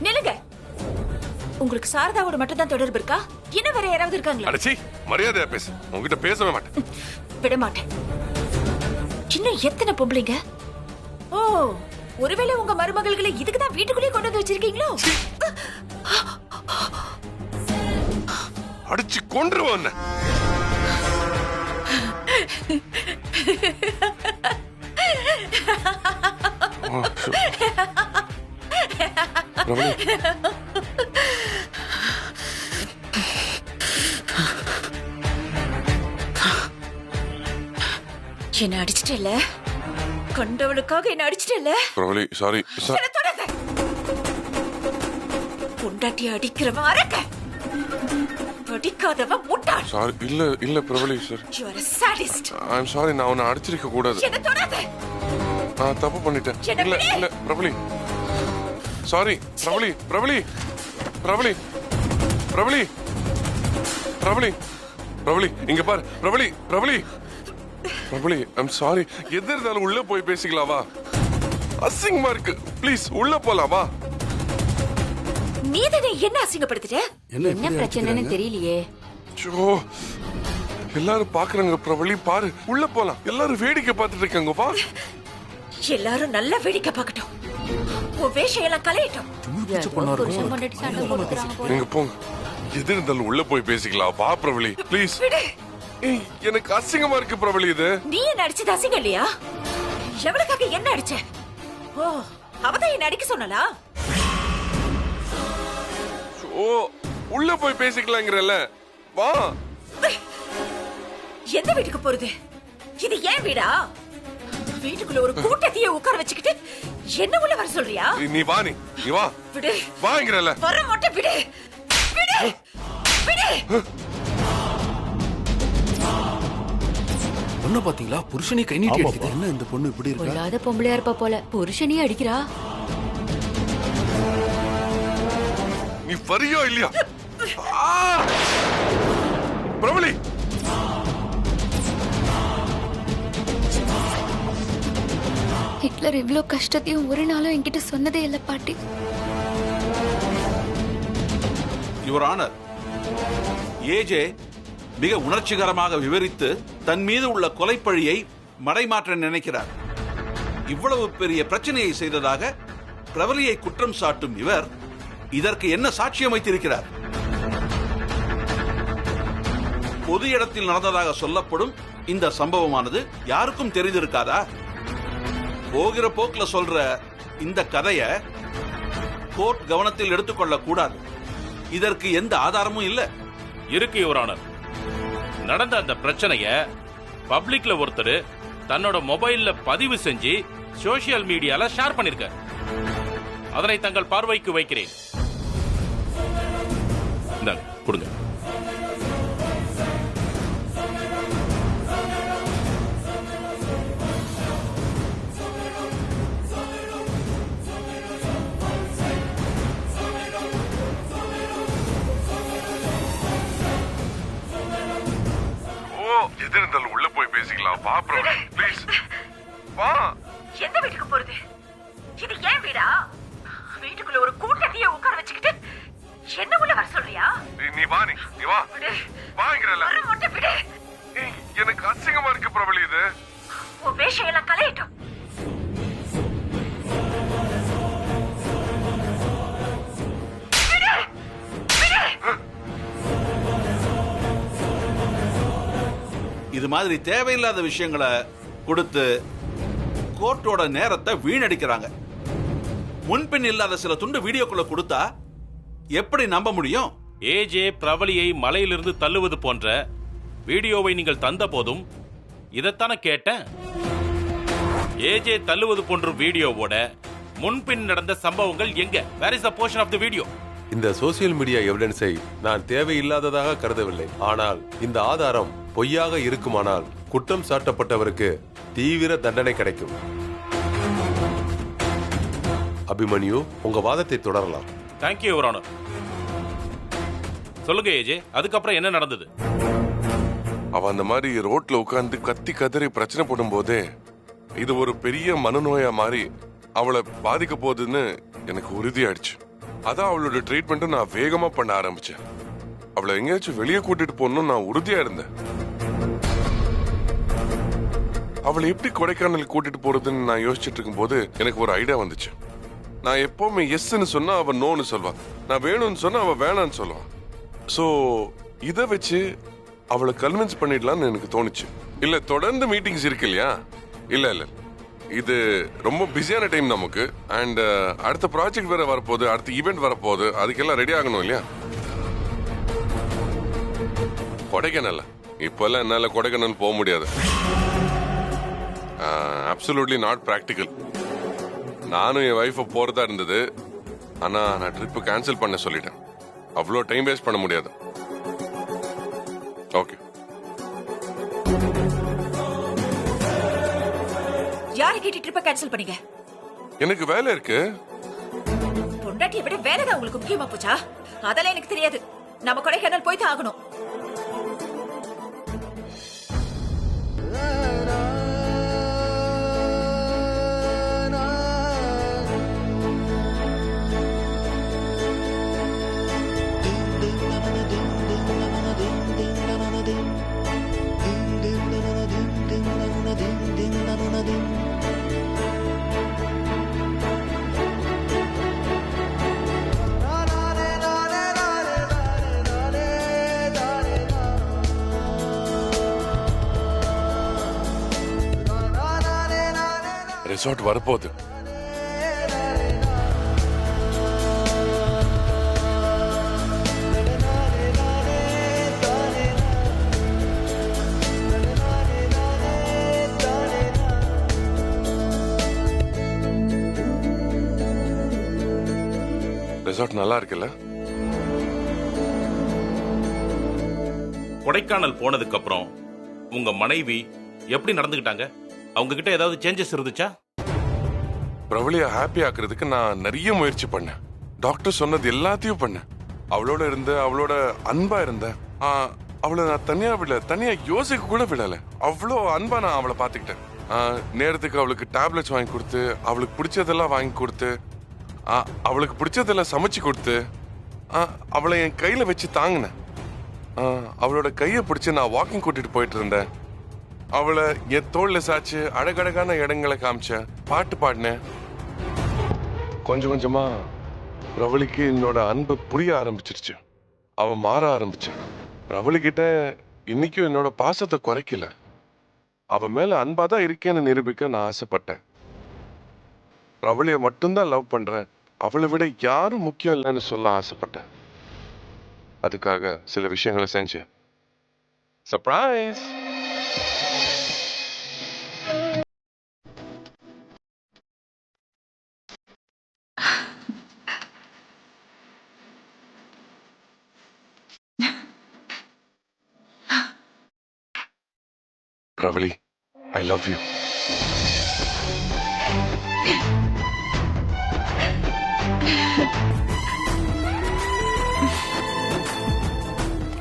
நில்லுங்க. உங்களுக்கு சாரதாவோட மட்டும் தான் தொடர்பு இருக்கா? இன்னும் வேற யாராவது இருக்காங்களா? அடச்சி, மரியாதையா பேசு. உங்ககிட்ட பேசவே மாட்டேன். விட மாட்டேன். இன்னும் எத்தனை பொம்பளைங்க? ஓ, ஒருவேளை உங்க மருமகள்களை இதுக்கு தான் வீட்டுக்குள்ளே கொண்டு வந்து வச்சிருக்கீங்களோ? அடிச்சு கொன்றுவோம். என்ன அடிச்சிட்டல? கொண்டவளுக்காக என்ன அடிச்சிட்டல? பிரபலி, சாரி. பொண்டாட்டி அடிக்கிறவன் அரக்க, அடிக்காதவன் முட்டாள். சாரி. இல்ல Prabali sir. You are a sadist. I am sorry. நான் உன்னை அடிச்சிருக்க கூடாது. என்ன தொடாத. நான் தப்பு பண்ணிட்டேன். இல்ல பிரபலி. சாரி. பிரபலி. இங்க பாரு. பிரபலி, ஐ அம் சாரி. எது இருந்தாலும் உள்ள போய் பேசிக்கலாவா? அசிங்கமா இருக்கு. ப்ளீஸ் உள்ள போலாம் வா. நீ தானே என்ன அசிங்கப்படுத்திட்ட? என்ன பிரச்சனைன்னு தெரியலையே. எல்லாரும் பாக்குறாங்க பிரபலி, பாரு. உள்ள போலாம். எல்லாரும் வேடிக்கை பார்த்துட்டு இருக்காங்க. வா. எல்லாரும் நல்லா வேடிக்கை பார்க்கட்டும். உன் வேஷம் எல்லாம் கலையட்டும். நீங்க போங்க. எது இருந்தாலும் உள்ள போய் பேசிக்கலாம். வா பிரபலி, ப்ளீஸ். எனக்கு அசிங்கமா இருக்கு பிரபலி. இது நீ என்ன அடிச்சது அசிங்கம் இல்லையா? எவளுக்காக என்ன அடிச்ச? ஓ, அவதான் என்ன அடிக்க சொன்னலா? ஓ, உள்ள போய் பேசிக்கலாங்கிறல்ல. வா. எந்த வீட்டுக்கு போறது? இது ஏன் வீடா? வீட்டுக்குள்ள ஒரு கூட்டத்தையே உட்கார வச்சுக்கிட்டு என்ன உள்ள வர சொல்றியா? நீ வா. நீ வா. விடு. வாங்கிறல்ல. வர மாட்டே. விடு. பொண்ணு பாத்தீங்களா? புருஷனே கை நீட்டி அடிக்குது. என்ன இந்த பொண்ணு இப்படி இருக்கா? பொல்லாத பொம்பளையா இருப்பா போல. புருஷனையே அடிக்கிறா. நீ வரியோ இல்லையா? பிரபலி, ஹிட்லர் இவ்ளோ கஷ்டத்தையும் ஒரு நாளும் என்கிட்ட சொன்னதே இல்ல பாட்டி. யுவர் ஆனர், ஏஜே மிக உணர்ச்சிகரமாக விவரித்து தன் மீது உள்ள கொலைப்பழியை மடைமாற்ற நினைக்கிறார். இவ்வளவு பெரிய பிரச்சனையை செய்ததாக பிரபலியை குற்றம் சாட்டும் இவர் இதற்கு என்ன சாட்சியம் வைத்திருக்கிறார்? பொது இடத்தில் நடந்ததாக சொல்லப்படும் இந்த சம்பவமானது யாருக்கும் தெரிந்திருக்காதா? போகிற போக்குல சொல்ற இந்த கதையை கோர்ட் கவனத்தில் எடுத்துக்கொள்ள கூடாது. இதற்கு எந்த ஆதாரமும் இல்ல. இருக்கு யுவர் ஆனர். நடந்த அந்த பிரச்சனைய பப்ளிக்ல ஒருத்தர் தன்னோட மொபைல்ல பதிவு செஞ்சு சோசியல் மீடியால ஷேர் பண்ணிருக்க. அதனை தங்கள் பார்வைக்கு வைக்கிறேன். இந்தாங்க, கொடுங்க. எது இருந்தாலும் உள்ள போய் பேசிக்கலாம். வா பிரபலி, ப்ளீஸ். வா. எந்த வீட்டுக்கு போறது? இது ஏன் வீடா? வீட்டுக்குள்ள ஒரு கூட்டத்தையே உட்கார வச்சுக்கிட்டு என்ன உள்ள வர சொல்றியா? நீ வா. நீ வா. வாங்கிறல்ல. வர மாட்டே. விடு. எனக்கு அசிங்கமா இருக்கு பிரபலி. இது உன் வேஷம் எல்லாம் கலையட்டும். இது மாதிரி தேவையில்லாத விஷயங்களை கொடுத்து கோர்ட்டோட நேரத்தை வீணடிக்கிறாங்க. முன்பின் இல்லாத சில துண்டு வீடியோக்குள்ள கொடுத்தா எப்படி நம்ப முடியும்? ஏஜே பிரபலியை மலையிலிருந்து தள்ளுவது போன்ற வீடியோவை நீங்கள் தந்த போதும் இதைத்தானே கேட்டேன். ஏஜே தள்ளுவது போன்ற வீடியோவோட முன்பின் நடந்த சம்பவங்கள் எங்க? Where is the portion of the video? இந்த சோசியல் மீடியா எவிடன்ஸை நான் தேவையில்லாததாக கருதவில்லை. ஆனால் இந்த ஆதாரம் பொய்யாக இருக்குமானால் குற்றம் சாட்டப்பட்டவருக்கு தீவிர தண்டனை கிடைக்கும். அபிமன்யு, உங்க வாதத்தை தொடரலாம். Thank you your honour. சொல்லுங்க ஏஜே, அதுக்கப்புறம் என்ன நடந்தது? அவ அந்த மாதிரி ரோட்ல உட்கார்ந்து கத்தி கதறி பிரச்சனை போடும் போதே இது ஒரு பெரிய மனநோயா மாறி அவளை பாதிக்க போகுதுன்னு எனக்கு உறுதியாயிடுச்சு. அதான் அவளோட ட்ரீட்மெண்ட்டும் நான் வேகமா பண்ண ஆரம்பிச்சேன். அவளை எங்கேயாச்சும் வெளியே கூட்டிட்டு போகணும்னு நான் உறுதியா இருந்தேன். அவளை எப்படி கொடைக்கானல் கூட்டிட்டு போறதுன்னு நான் யோசிச்சுட்டு இருக்கும்போது எனக்கு ஒரு ஐடியா வந்துச்சு. நான் எப்பவுமே எஸ்ன்னு சொன்னா அவ நோன்னு சொல்வா, நான் வேணும்னு சொன்னா அவ வேணான்னு சொல்லுவா. சோ இத வச்சு அவளை கன்வின்ஸ் பண்ணிடலாம்னு எனக்கு தோணுச்சு. இல்ல தொடர்ந்து மீட்டிங்ஸ் இருக்கு இல்லையா? இல்ல இது ரொம்ப பிஸியான டைம் நமக்கு. அண்ட் அடுத்த ப்ராஜெக்ட் வேற வரப்போகுது, அடுத்த ஈவெண்ட் வரப்போகுது, அதுக்கெல்லாம் ரெடி ஆகணும் இல்லையா? கொடைக்கானல் இப்பெல்லாம் என்னால கொடைக்கானல் போக முடியாது. Absolutely not practical. நானும் என் வைஃபை போறதா இருந்தது, ஆனா நான் ட்ரிப்பு கேன்சல் பண்ண சொல்லிட்டேன். அவ்வளோ டைம் வேஸ்ட் பண்ண முடியாது. ஓகே. யாரை கேட்டு ட்ரிப்பை கேன்சல் பண்ணீங்க? எனக்கு வேலை இருக்கு. பொண்டாட்டியை விட வேலைதான் உங்களுக்கு முக்கியமா போச்சா? அதெல்லாம் எனக்கு தெரியாது. நம்ம கொடைக்கானல் போய் தான் ஆகணும். ரிசார்ட் வரப்போகுது. ரிசார்ட் நல்லா இருக்குல்ல? கொடைக்கானல் போனதுக்கு அப்புறம் உங்க மனைவி எப்படி நடந்துகிட்டாங்க? அவங்க கிட்ட ஏதாவது சேஞ்சஸ் இருந்துச்சா? பிரபலியா ஹாப்பி ஆக்குறதுக்கு நான் நிறைய முயற்சி பண்ணேன். டாக்டர் சொன்னது எல்லாத்தையும் பண்ணேன். அவளோட இருந்த, அவளோட அன்பா இருந்த, அவளை நான் தனியா யோசிக்க கூட விடல. அவ்வளோ அன்பா நான் அவளை பாத்துக்கிட்டேன். நேரத்துக்கு அவளுக்கு டேப்லெட்ஸ் வாங்கி கொடுத்து, அவளுக்கு பிடிச்சதெல்லாம் வாங்கி கொடுத்து, அவளுக்கு பிடிச்சதெல்லாம் சமைச்சு கொடுத்து, அவளை என் கையில வச்சு தாங்கினேன். அவளோட கையை பிடிச்சு நான் வாக்கிங் கூட்டிட்டு போயிட்டு இருந்தேன். அவளை என் தோல்ல சாச்சு அழகழகான இடங்களை காமிச்சேன், பாட்டு பாடினேன். கொஞ்சம் கொஞ்சமா பிரபலிக்கு என்னோட அன்பு புரிய ஆரம்பிச்சிருச்சு. அவ மாற ஆரம்பிச்சு. பிரபலிக்கிட்ட இன்னைக்கும் என்னோட பாசத்தை குறைக்கல. அவ மேல அன்பாதான் இருக்கேன்னு நிரூபிக்க நான் ஆசைப்பட்டேன். பிரபலிய மட்டும்தான் லவ் பண்றேன், அவளை விட யாரும் முக்கியம் இல்லைன்னு சொல்ல ஆசைப்பட்டேன். அதுக்காக சில விஷயங்களை செஞ்சேன். Surprise! Pravali, I love you.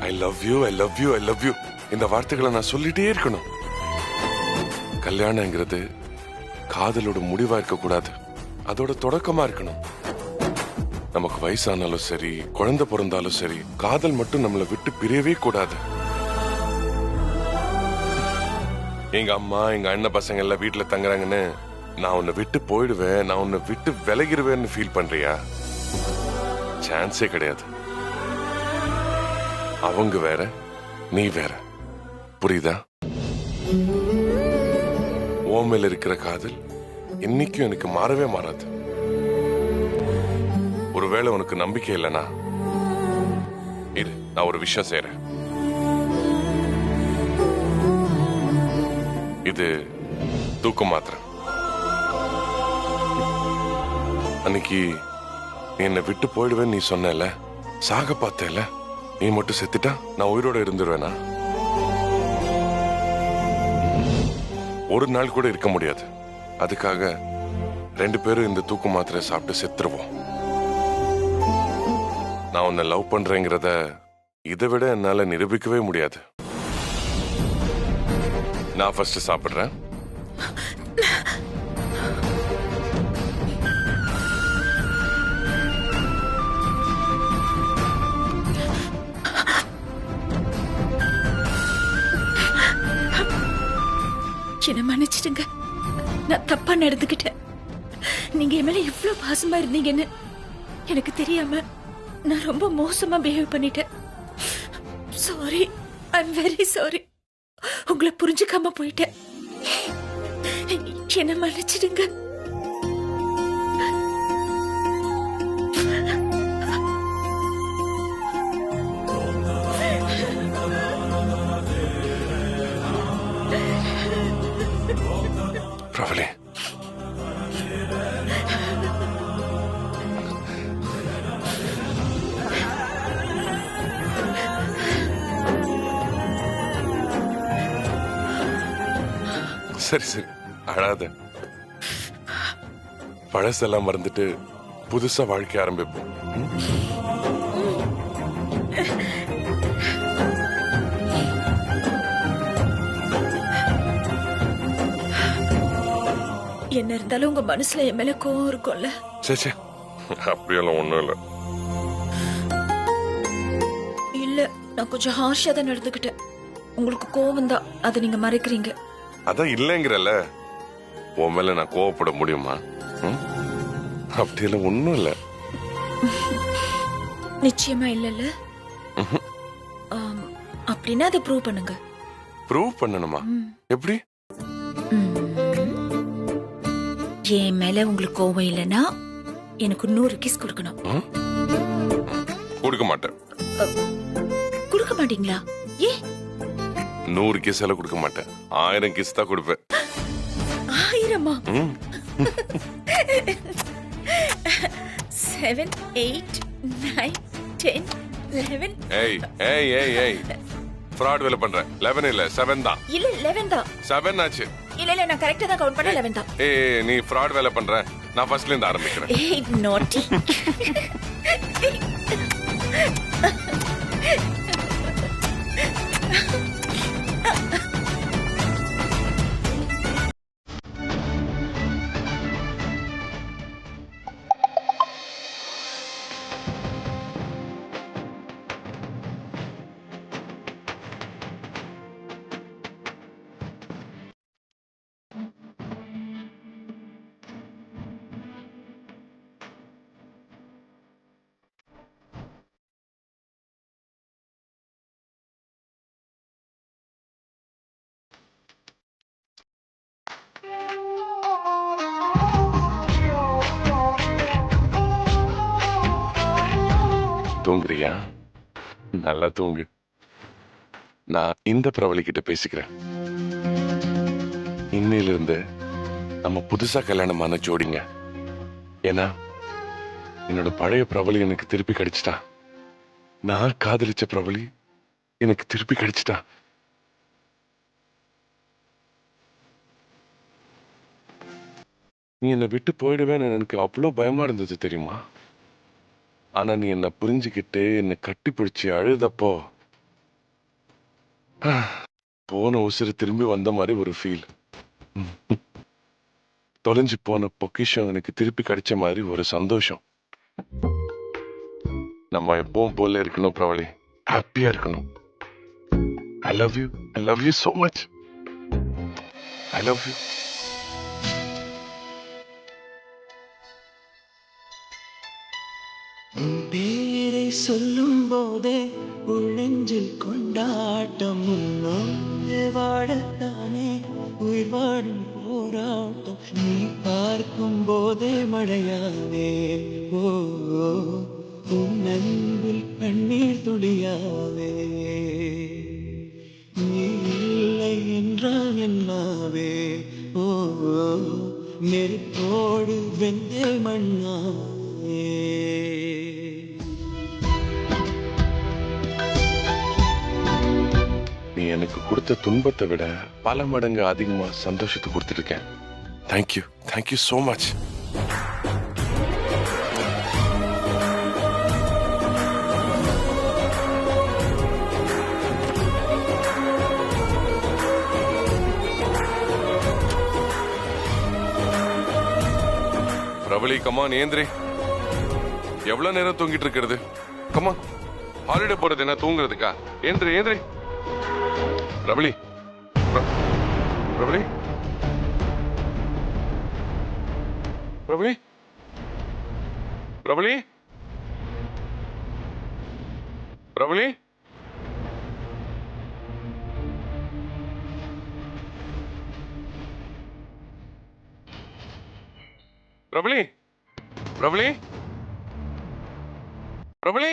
I love you, I love you, I love you. இந்த வார்த்தைகளை நான் சொல்லிட்டே இருக்கணும். கல்யாணங்கிறது காதலோட முடிவா இருக்க கூடாது, அதோட தொடக்கமா இருக்கணும். நமக்கு வயசானாலும் சரி, குழந்தை பிறந்தாலும் சரி, காதல் மட்டும் நம்மளை விட்டு பிரியவே கூடாது. எங்க அம்மா, எங்க அண்ணன் பசங்க எல்லாம் வீட்டுல தங்குறாங்கன்னு நான் உன்னை விட்டு போயிடுவேன், நான் உன்னை விட்டு விலகிடுவேன்னு ஃபீல் பண்றியா? சான்ஸே கிடையாது. அவங்க வேற, நீ வேற. புரியுதா? உன் மேல இருக்கிற காதல் இன்னைக்கும் எனக்கு மாறவே மாறாது. ஒருவேளை உனக்கு நம்பிக்கை இல்லைனா இரு, நான் ஒரு விஷயம் செய்யறேன். இது தூக்க மாத்திரை. அன்னைக்கு நீ என்னை விட்டு போயிடுவேன்னு நீ சொன்னல, சாக பார்த்தல, நீ மட்டும் செத்துட்டா நான் உயிரோட இருந்துருவேனா? ஒரு நாள் கூட இருக்க முடியாது. அதுக்காக 2 பேரும் இந்த தூக்க மாத்திரை சாப்பிட்டு செத்துருவோம். நான் உன்னை லவ் பண்றேங்கிறத இதை விட என்னால நிரூபிக்கவே முடியாது. நான் ஃபர்ஸ்ட் சாப்பிடுறேன். மன்னிச்சிடுங்க. நான் தப்பா நடந்துக்கிட்டேன். நீங்க என் மேல இவ்ளோ பாசமா இருந்தீங்கன்னு எனக்கு தெரியாம நான் ரொம்ப மோசமா பிஹேவ் பண்ணிட்டேன். Sorry, I am very sorry. உங்களை புரிஞ்சுக்காம போயிட்டேன். என்ன மன்னிச்சிடுங்க. பிரபலி, சரி சரி, அழாத. பழசெல்லாம் மறந்துட்டு புதுசா வாழ்க்கை ஆரம்பிப்போம். என்ன இருந்தாலும் உங்க மனசுல என் மேல கோவம் இருக்கும்ல? சே, அப்படியெல்லாம் ஒண்ணும் இல்ல. இல்ல, நான் கொஞ்சம் ஹார்ஷா தான் நடந்துக்கிட்டேன். உங்களுக்கு கோவம் தான், அதை நீங்க மறைக்கிறீங்க. அதான் இல்லைங்கிறல்ல. உன் மேல நான் கோவப்பட முடியுமா? அப்படியெல்லாம் ஒண்ணும் இல்ல. நிச்சயமா இல்லல்ல? அப்படின்னா அதை ப்ரூவ் பண்ணுங்க. ப்ரூவ் பண்ணணுமா? எப்படி? என் மேல உங்களுக்கு கோவம் இல்லைன்னா எனக்கு 100 கிஸ் கொடுக்கணும். கொடுக்க மாட்டேன். கொடுக்க மாட்டீங்களா? ஏ, 100 கிஸ் எல்லாம் கொடுக்க மாட்டேன். 1000 கிஸ் தான் கொடுப்பேன். 1000-ஆ? 7, 8, 9, 10, 11. ஏய் ஏய் ஏய் ஏய், ஃப்ராட் வேலை பண்ற. 11 இல்ல 7 தான். இல்ல 11 தான். 7 ஆச்சு. இல்ல நான் கரெக்ட்டா தான் கவுண்ட் பண்ண. 11 தான். ஏய், நீ ஃப்ராட் வேலை பண்ற. நான் ஃபர்ஸ்ட்ல இருந்து ஆரம்பிக்கிறேன். ஏய், naughty. தூங்குறியா? நல்லா தூங்கு. நான் இந்த பிரபலி கிட்ட பேசிக்கிறேன். இன்னையிலிருந்து நம்ம புதுசா கல்யாணமான ஜோடிங்க. ஏன்னா என்னோட பழைய பிரபலி எனக்கு திருப்பி கிடைச்சிட்டா. நான் காதலிச்ச பிரபலி எனக்கு திருப்பி கிடைச்சிட்டா. நீ என்னை விட்டு போயிடுவேன்னு எனக்கு அவ்வளோ பயமா இருந்தது தெரியுமா? ஆனா நீ என்ன புரிஞ்சுக்கிட்டு என்னை கட்டி பிடிச்சி அழுதப்போ போன உசுறு திரும்பி வந்த மாதிரி ஒரு ஃபீல். தொலைஞ்சு போன பொக்கிஷம் எனக்கு திருப்பி கிடைச்ச மாதிரி ஒரு சந்தோஷம். நம்ம எப்பவும் போல இருக்கணும் பிரபலி. ஹாப்பியா இருக்கணும். I love you. I love you so much. I love you. பேரை சொல்லும் போதே உள்ளெஞ்சில் கொண்டாட்டம். உன்னோடு வாழத்தானே உயிர் வாழும் போராட்டம். நீ பார்க்கும் போதே மழையாவே. ஓ, உன் அன்பில் கண்ணீர் துளியாவே. நீ இல்லை என்றால் என்னாவே. ஓ, நெருப்போடு வெந்தே மண்ணாவே. நீ எனக்கு கொடுத்த துன்பத்தை விட பல மடங்கு அதிகமா சந்தோஷத்தை கொடுத்துருக்கேன். Thank you. Thank you so much. Prabali, come on ஏந்திரி. எவ்வளவு நேரம் தூங்கிட்டு இருக்கிறது? கமான், ஹாலிடே போறது என்ன தூங்குறதுக்கா? ஏந்திரி ஏந்திரி. பிரபலி, பிரபலி, பிரபலி பிரபலி பிரபலி பிரபலி பிரபலி பிரபலி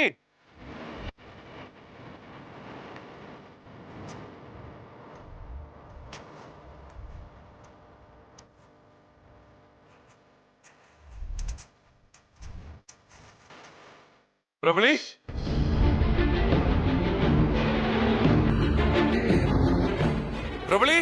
பிரபலி பிரபலி பிரபலி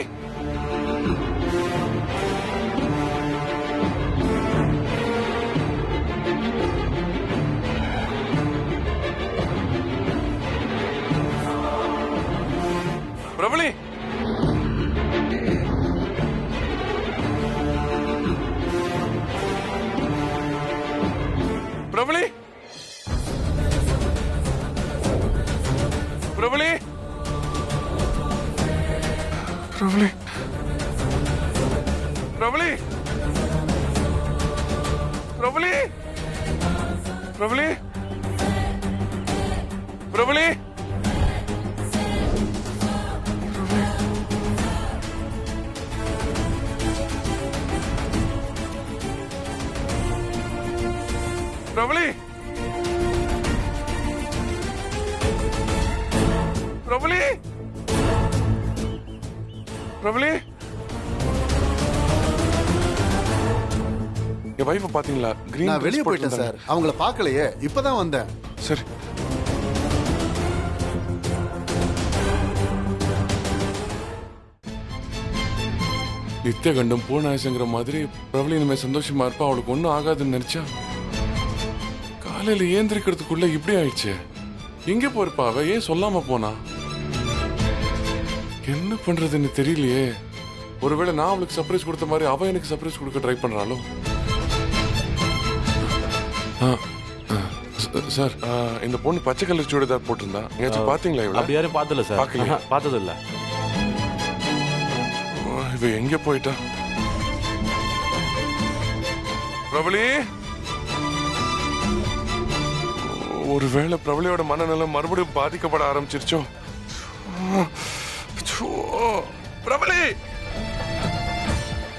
பிரபலி பிரபலி பிரபலி பிரபலி பிரபலி பிரபலி பிரபலி பிரபலி பிரபலி பிரபலி என் வைஃப் பாத்தீங்களா? கிரீன் நான் வெளியே போயிட்டேன் சார், அவங்கள பார்க்கலையே, இப்பதான் வந்தேன். சரி. நித்திய கண்டம் பூனாயசங்கிற மாதிரி பிரபலி இனிமே சந்தோஷமா இருப்பா, அவளுக்கு ஒன்னும் ஆகாதுன்னு நினைச்சா காலையில ஏந்திரிக்கிறதுக்குள்ள இப்படி ஆயிடுச்சு. எங்க போயிருப்பா அவ? ஏன் சொல்லாம போனா? என்ன பண்றதுன்னு தெரியலையே. ஒருவேளை நான் அவளுக்கு சர்ப்ரைஸ் கொடுத்த மாதிரி அவ எனக்கு சர்ப்ரைஸ் கொடுக்க ட்ரை பண்றாளோ? சார், இந்த பொண்ணு பச்சை கலர் சுடிதார் போட்டிருந்தா, எங்கேயாச்சும் பாத்தீங்களா? இவள அப்படி யாரும் பார்த்தல சார். பார்க்கலையா? பார்த்தது இல்ல. இவ எங்க போயிட்டா? பிரபலி, ஒருவேளை பிரபலியோட மனநலம் மறுபடியும் பாதிக்கப்பட ஆரம்பிச்சிருச்சோ? பிரபலி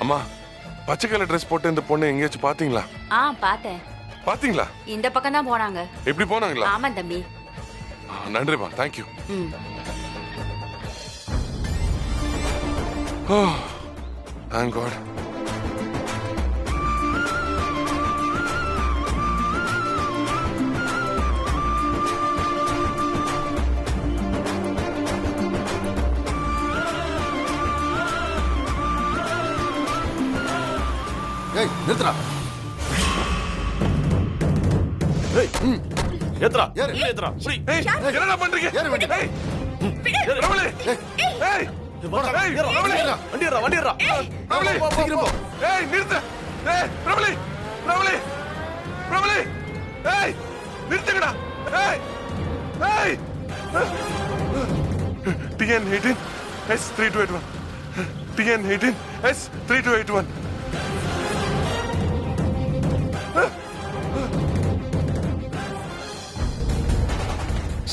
அம்மா, பச்சை கலர் ட்ரெஸ் போட்டு இந்த பொண்ணு எங்கேயாச்சும் பாத்தீங்களா? பார்த்தேன். பாத்தீங்களா? இந்த பக்கம் தான் போனாங்க. எப்படி போனாங்களா? ஆமா தம்பி. நன்றிமா, தேங்க்யூ. Thank God. ஏய், நிறுத்துடா. ஏய், ஏத்துடா. ஏறு. ஏத்துடா. புடி. ஏய், என்னடா பண்றீங்க? ஏறு வண்டி. ஏய், பிரபலி. ஏய், போடா. ஏய், ஏறுடா. பிரபலி. வண்டி ஏறுடா, வண்டி ஏறுடா. பிரபலி, சீக்கிரம் போ. ஏய், நிறுத்து. ஏய், பிரபலி. பிரபலி. பிரபலி. ஏய், நிறுத்துங்கடா. ஏய். ஏய். TN18 S3281. TN18 S3281.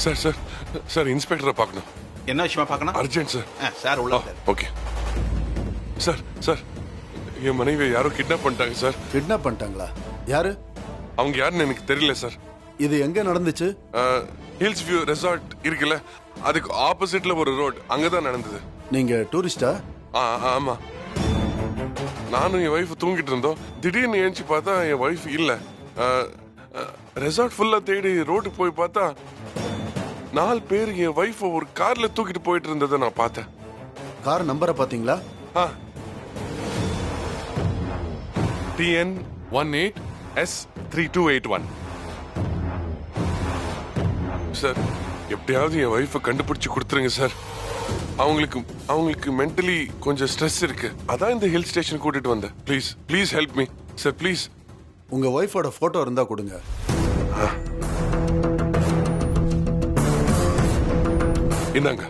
Sir sir sir, இன்ஸ்பெக்டரை பார்க்கணும். என்ன விஷயமா பார்க்கணும்? Urgent sir. சார் உள்ள ஓகே சார். சார், என் மனைவி யாரோ கிட்னாப் பண்ணிட்டாங்க சார். கிட்னாப் பண்ணிட்டாங்களா? யாரு? அவங்க யாருன்னு எனக்கு தெரியல சார். இது எங்க நடந்துச்சு? ஹில்ஸ் வியூ ரெசார்ட் இருக்குல்ல, அதுக்கு ஆப்போசிட்ல ஒரு ரோட், அங்கதான் நடந்தது. நீங்க டூரிஸ்டா? ஆமா. நானும் என் வைஃப் தூங்கிட்டு இருந்தோம். திடீர்னு ஏஞ்சி பார்த்தா என் வைஃப் இல்ல. ரெசார்ட் ஃபுல்லா தேடி ரோடு போய் பார்த்தா 4 பேர் என் வைஃப் ஒரு கார்ல தூக்கிட்டு போயிட்டு இருந்ததை நான் பார்த்தேன். கார் நம்பரை பாத்தீங்களா? TN18 S3281. சார், எப்படியாவது என் வைஃபை கண்டுபிடிச்சு கொடுத்துருங்க சார். அவங்களுக்கு மென்டலி கொஞ்சம் ஸ்ட்ரெஸ் இருக்கு. அதான் இந்த ஹில் ஸ்டேஷன் கூட்டிட்டு வந்தேன். Please please help me sir, please. உங்க வைஃபோட போட்டோ இருந்தா கொடுங்க. இந்தாங்க.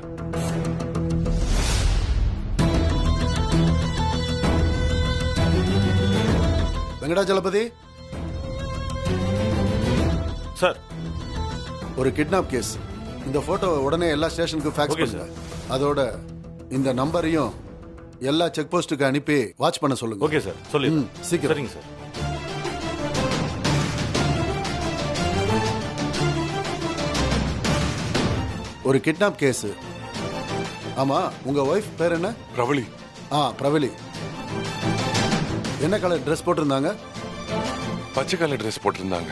வெங்கடாச்சலபதி, சார் ஒரு கிட்னாப் கேஸ். இந்த போட்டோவை உடனே எல்லா ஸ்டேஷனுக்கும் ஃபேக்ஸ் Okay, பண்ணுங்க. அதோட இந்த நம்பரையும் எல்லா செக் போஸ்ட்டுக்கு அனுப்பி வாட்ச் பண்ண சொல்லுங்க. ஓகே சார், சொல்லி சீக்கிரம். சரிங்க சார். ஒரு கிட்னாப் கேஸ். ஆமா, உங்க ஒய்ஃப் பேர் என்ன? பிரவளி. பிரவலி. என்ன கலர் ட்ரெஸ் போட்டிருந்தாங்க? பச்சை கலர் ட்ரெஸ் போட்டிருந்தாங்க.